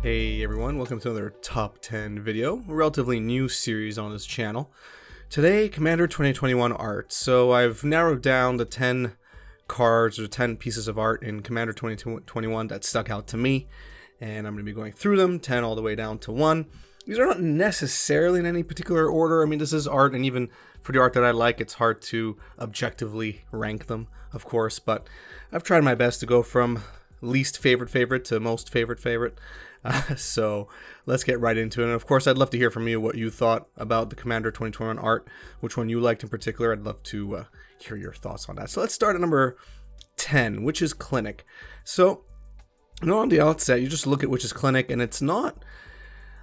Hey everyone, welcome to another top 10 video, a relatively new series on this channel. Today, Commander 2021 art. So I've narrowed down the 10 cards or 10 pieces of art in Commander 2021 that stuck out to me, and I'm going to be going through them, 10 all the way down to 1. These are not necessarily in any particular order. I mean, this is art, and even for the art that I like, it's hard to objectively rank them, of course, but I've tried my best to go from least favorite to most favorite. So let's get right into it. And of course, I'd love to hear from you what you thought about the Commander 2021 art, which one you liked in particular. I'd love to hear your thoughts on that. So let's start at number 10, Witch's Clinic. So, on the outset, you just look at Witch's Clinic, and it's not,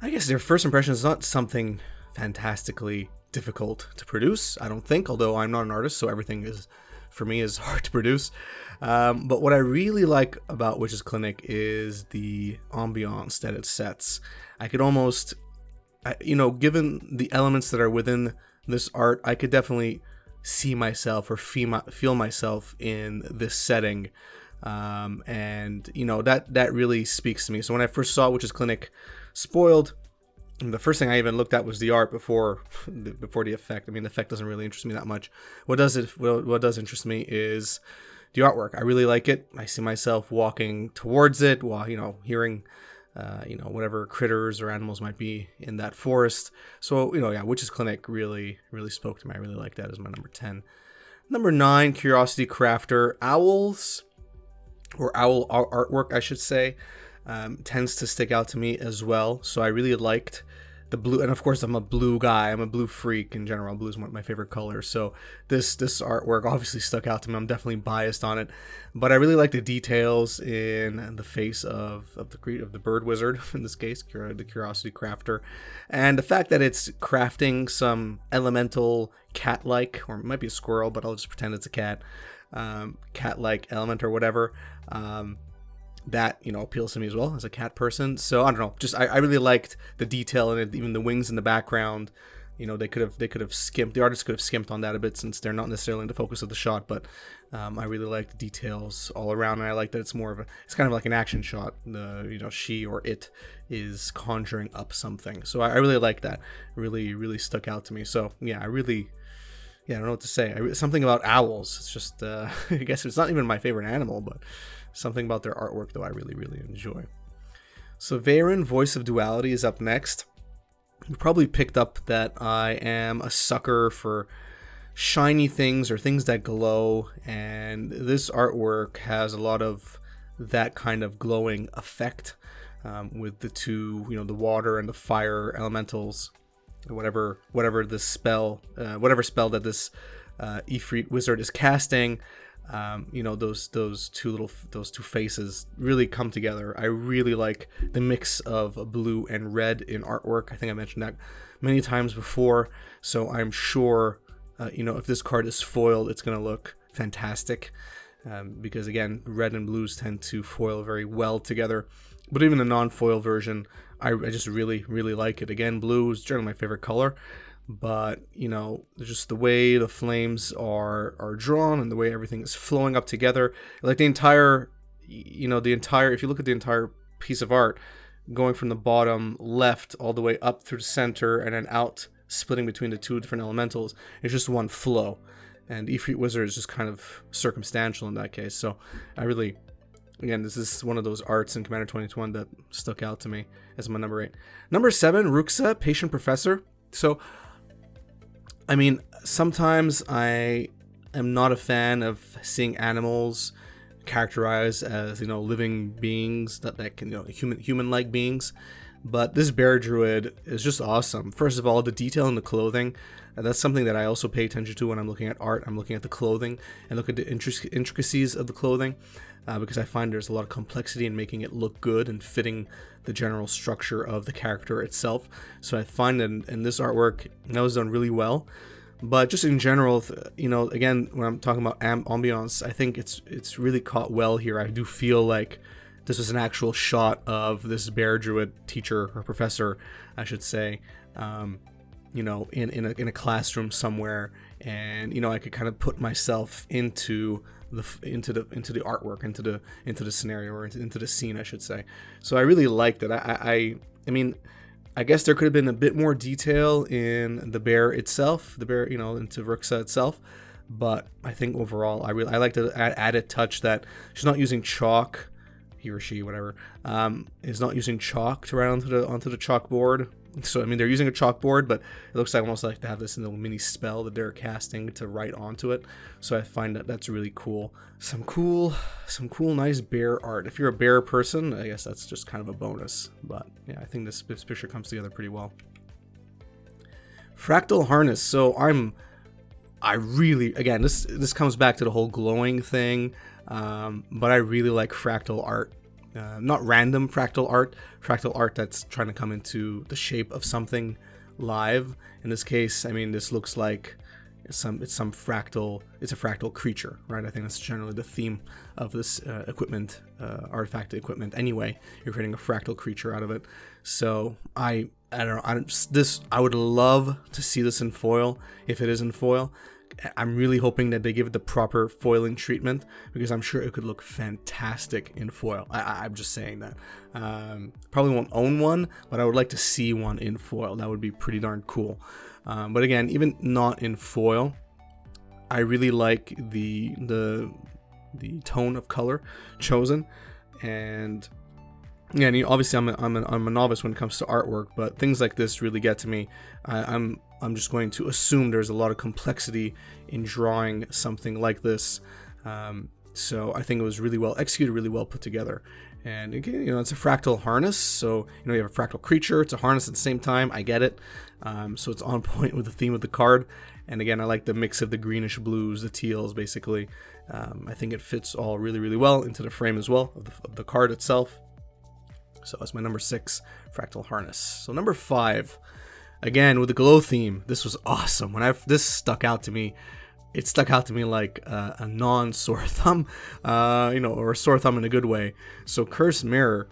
I guess their first impression is not something fantastically difficult to produce, I don't think, although I'm not an artist, so everything is, for me, is hard to produce. But what I really like about Witch's Clinic is the ambiance that it sets. I could almost, given the elements that are within this art, I could definitely see myself or feel myself in this setting. And that really speaks to me. So when I first saw Witch's Clinic spoiled, the first thing I even looked at was the art before the effect. I mean, the effect doesn't really interest me that much. What does interest me is the artwork. I really like it. I see myself walking towards it while, hearing, whatever critters or animals might be in that forest. So, Witch's Clinic really spoke to me. I really like that as my number 10. Number 9, Curiosity Crafter. Owls, or owl artwork, I should say, tends to stick out to me as well. So I really liked the blue, and of course I'm a blue guy. I'm a blue freak in general. Blue is one of my favorite colors. So this artwork obviously stuck out to me. I'm definitely biased on it, but I really like the details in the face of the bird wizard, in this case, the Curiosity Crafter, and the fact that it's crafting some elemental cat-like, or it might be a squirrel, but I'll just pretend it's a cat, cat-like element or whatever. That appeals to me as well as a cat person. So I don't know, just I really liked the detail in it, even the wings in the background. They could have skimped, the artist could have skimped on that a bit since they're not necessarily in the focus of the shot, but I really like the details all around, and I like that it's kind of like an action shot. She or it is conjuring up something. So I really like that. Really stuck out to me. So yeah, I don't know what to say. Something about owls. It's just, I guess it's not even my favorite animal, but something about their artwork, though, I really enjoy. So Varen, Voice of Duality, is up next. You probably picked up that I am a sucker for shiny things or things that glow, and this artwork has a lot of that kind of glowing effect with the two, the water and the fire elementals. Whatever the spell, whatever spell that this Ifrit wizard is casting, those two faces really come together. I really like the mix of blue and red in artwork. I think I mentioned that many times before, so I'm sure if this card is foiled, it's gonna look fantastic, because again, red and blues tend to foil very well together. But even the non-foil version, I just really like it. Again, blue is generally my favorite color, but just the way the flames are drawn and the way everything is flowing up together, like the entire if you look at the entire piece of art, going from the bottom left all the way up through the center and then out, splitting between the two different elementals, it's just one flow. And Ifrit Wizard is just kind of circumstantial in that case. So again, this is one of those arts in Commander 2021 that stuck out to me as my number 8. Number 7, Ruxa, Patient Professor. So, I mean, sometimes I am not a fan of seeing animals characterized as, living beings that can, human-like beings. But this bear druid is just awesome. First of all, the detail in the clothing, that's something that I also pay attention to when I'm looking at art. I'm looking at the clothing and look at the intricacies of the clothing, because I find there's a lot of complexity in making it look good and fitting the general structure of the character itself. So I find that in this artwork, that was done really well. But just in general, again, when I'm talking about ambiance, I think it's really caught well here. I do feel like this was an actual shot of this bear druid teacher or professor, I should say. you know, in a classroom somewhere, and you know, I could kind of put myself into the artwork, into the scenario, or into the scene, I should say. So I really liked it. I mean, I guess there could have been a bit more detail in the bear itself, you know, into Ruxa itself. But I think overall, I like the added touch that she's not using chalk, he or she, whatever, is not using chalk to write onto the chalkboard. So I mean, they're using a chalkboard, but it looks like almost like they have this little mini spell that they're casting to write onto it. So I find that that's really cool. Some cool, nice bear art. If you're a bear person, I guess that's just kind of a bonus. But yeah, I think this picture comes together pretty well. Fractal harness. So I really, again, this comes back to the whole glowing thing, but I really like fractal art. Not random fractal art that's trying to come into the shape of something live. In this case, I mean, this looks like it's a fractal creature, right? I think that's generally the theme of this equipment, artifact equipment. Anyway, you're creating a fractal creature out of it. So I don't know. I would love to see this in foil, if it is in foil. I'm really hoping that they give it the proper foiling treatment, because I'm sure it could look fantastic in foil. I'm just saying that. Probably won't own one, but I would like to see one in foil. That would be pretty darn cool. But again, even not in foil, I really like the tone of color chosen. And yeah, and obviously I'm a novice when it comes to artwork, but things like this really get to me. I'm just going to assume there's a lot of complexity in drawing something like this. So I think it was really well executed, really well put together. And again, you know, it's a fractal harness, so you know, you have a fractal creature, it's a harness at the same time. I get it. So it's on point with the theme of the card. And again, I like the mix of the greenish blues, the teals, basically. I think it fits all really, really well into the frame as well of the card itself. So that's my number 6 fractal harness. So number 5, again with the glow theme. This was awesome. This stuck out to me. It stuck out to me like a non-sore thumb, you know, or a sore thumb in a good way. So Cursed Mirror,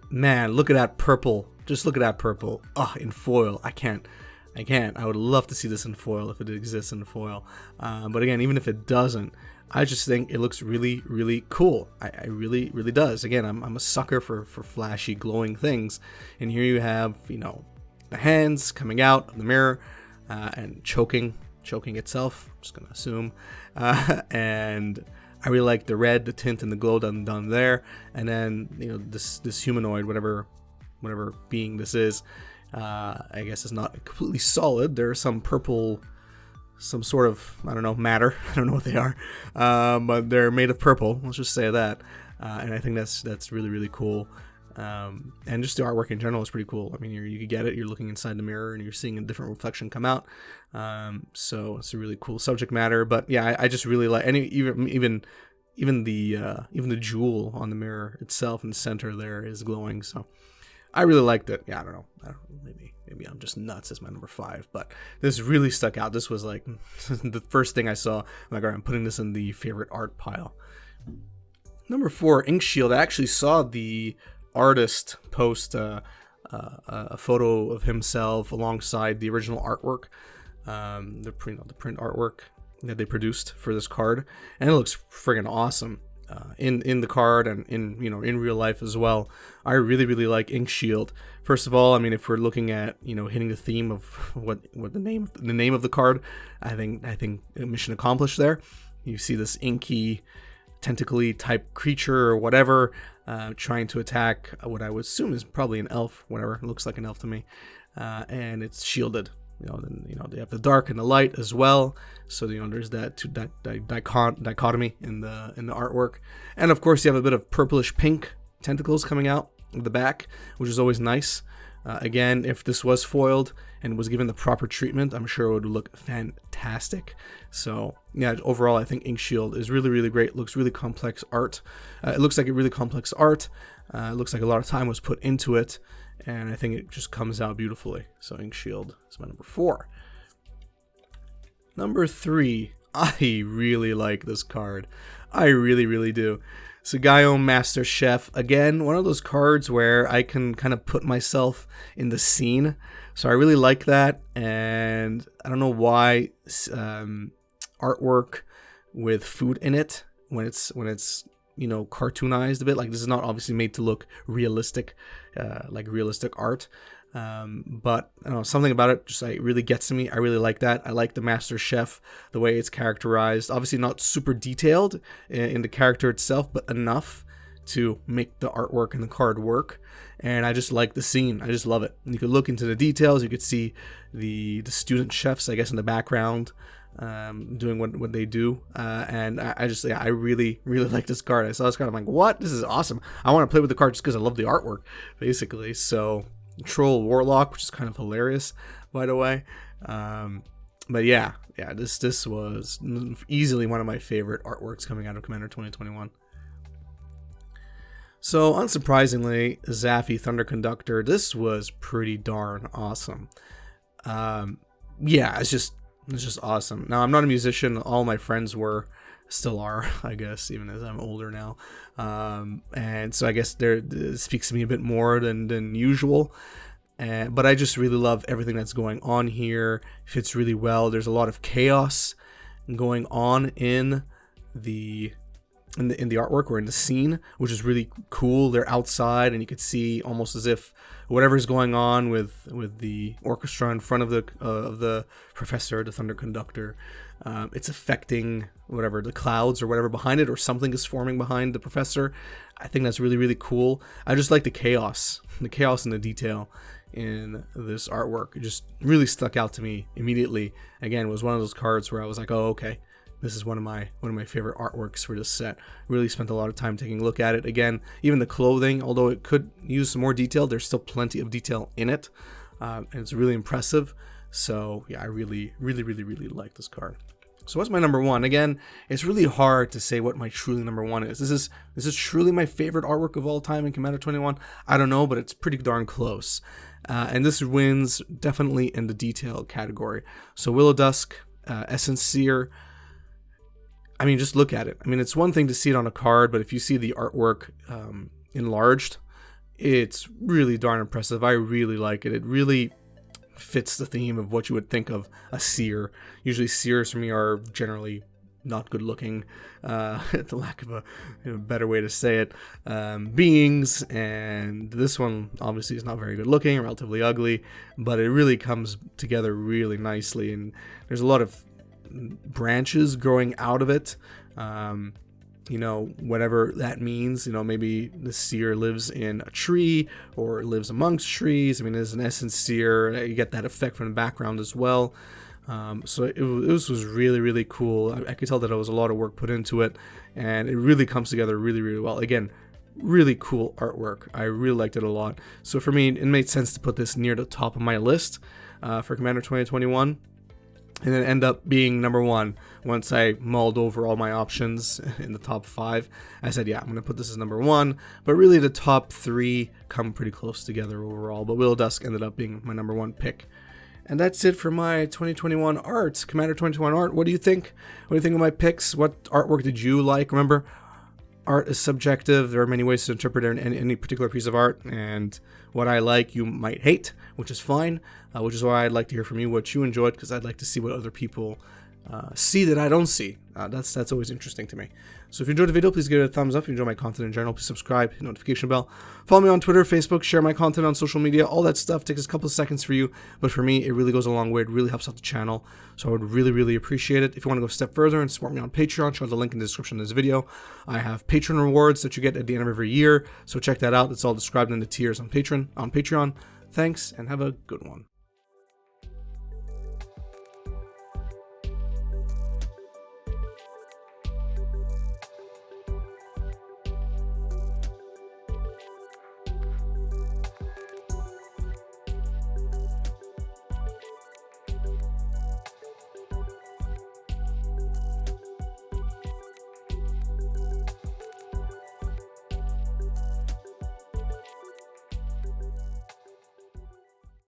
man, look at that purple. Just look at that purple. Oh, in foil. I can't. I would love to see this in foil if it exists in foil. But again, even if it doesn't, I just think it looks really, really cool. I really, really does. Again, I'm a sucker for flashy, glowing things. And here you have, you know, the hands coming out of the mirror and choking itself. I'm just gonna assume. And I really like the red, the tint, and the glow done there. And then, you know, this humanoid, whatever being this is, I guess it's not completely solid. There's some purple, some sort of, I don't know, matter. I don't know what they are, but they're made of purple. Let's just say that. And I think that's really, really cool. And just the artwork in general is pretty cool. I mean, you get it. You're looking inside the mirror and you're seeing a different reflection come out. So it's a really cool subject matter. But yeah, I just really like, and even the jewel on the mirror itself in the center there is glowing. So I really liked it. Yeah, I don't know. Maybe I'm just nuts as my number 5, but this really stuck out. This was like the first thing I saw. I'm like, all right, I'm putting this in the favorite art pile. Number 4, Ink Shield. I actually saw the artist post a photo of himself alongside the original artwork, the print artwork that they produced for this card, and it looks friggin' awesome. In the card and in real life as well. I really, really like Ink Shield. First of all, I mean, if we're looking at, you know, hitting the theme of what the name of the card, I think mission accomplished there. You see this inky, tentacly type creature or whatever trying to attack what I would assume is probably an elf, whatever. It looks like an elf to me, and it's shielded. Then they have the dark and the light as well. So there's that dichotomy in the artwork, and of course you have a bit of purplish pink tentacles coming out of the back, which is always nice. Again, if this was foiled and was given the proper treatment, I'm sure it would look fantastic. So yeah, overall I think Ink Shield is really, really great. It looks really complex art. It looks like a really complex art. It looks like a lot of time was put into it. And I think it just comes out beautifully. So Ink Shield is my number 4. Number 3, I really like this card. I really, really do. So Gaio Master Chef, again, one of those cards where I can kind of put myself in the scene. So I really like that, and I don't know why artwork with food in it when it's cartoonized a bit. Like, this is not obviously made to look realistic, like realistic art. But I don't know, something about it just like really gets to me. I really like that. I like the Master Chef, the way it's characterized. Obviously not super detailed in the character itself, but enough to make the artwork and the card work. And I just like the scene. I just love it. And you could look into the details. You could see the student chefs, I guess, in the background, doing what they do. And I really, really like this card. I saw this card. I'm like, what? This is awesome. I want to play with the card just because I love the artwork, basically. So Troll Warlock, which is kind of hilarious, by the way. But yeah, this was easily one of my favorite artworks coming out of Commander 2021. So unsurprisingly, Zaffi Thunder Conductor, this was pretty darn awesome. Yeah, it's just awesome. Now, I'm not a musician. All my friends still are, I guess, even as I'm older now. And so I guess it speaks to me a bit more than usual. But I just really love everything that's going on here. It fits really well. There's a lot of chaos going on in the artwork or in the scene, which is really cool. They're outside, and you could see almost as if whatever's going on with the orchestra in front of the professor, the Thunder Conductor, it's affecting whatever the clouds or whatever behind it, or something is forming behind the professor. I think that's really, really cool. I just like the chaos and the detail in this artwork. It just really stuck out to me immediately. Again, it was one of those cards where I was like, oh, okay, this is one of my favorite artworks for this set. Really spent a lot of time taking a look at it. Again, even the clothing, although it could use some more detail, there's still plenty of detail in it, and it's really impressive. So yeah, I really, really, really, really like this card. So what's my number one? Again, it's really hard to say what my truly number one is. This is truly my favorite artwork of all time in Commander 21. I don't know, but it's pretty darn close. And this wins definitely in the detail category. So Willowdusk, Essence Seer. I mean, just look at it. I mean, it's one thing to see it on a card, but if you see the artwork enlarged, it's really darn impressive. I really like it. It really fits the theme of what you would think of a seer. Usually seers for me are generally not good looking, the lack of a better way to say it, beings, and this one obviously is not very good looking, relatively ugly, but it really comes together really nicely, and there's a lot of branches growing out of it, whatever that means. Maybe the seer lives in a tree or lives amongst trees. I mean, there's an essence seer, you get that effect from the background as well. So it was really, really cool. I could tell that there was a lot of work put into it, and it really comes together really, really well. Again, really cool artwork. I really liked it a lot. So for me, it made sense to put this near the top of my list for Commander 2021. And then end up being number one once I mulled over all my options in the top 5. I said, yeah, I'm going to put this as number 1. But really the top 3 come pretty close together overall. But Willowdusk ended up being my number 1 pick. And that's it for my 2021 art. Commander 2021 art. What do you think? What do you think of my picks? What artwork did you like? Remember, art is subjective. There are many ways to interpret any particular piece of art. And what I like, you might hate, which is fine. Which is why I'd like to hear from you what you enjoyed, because I'd like to see what other people see that I don't see. That's always interesting to me. So if you enjoyed the video, please give it a thumbs up. If you enjoy my content in general, please subscribe, hit the notification bell. Follow me on Twitter, Facebook, share my content on social media. All that stuff takes a couple of seconds for you, but for me, it really goes a long way. It really helps out the channel, so I would really, really appreciate it. If you want to go a step further and support me on Patreon, check out the link in the description of this video. I have Patreon rewards that you get at the end of every year, so check that out. It's all described in the tiers on Patreon. Thanks, and have a good one.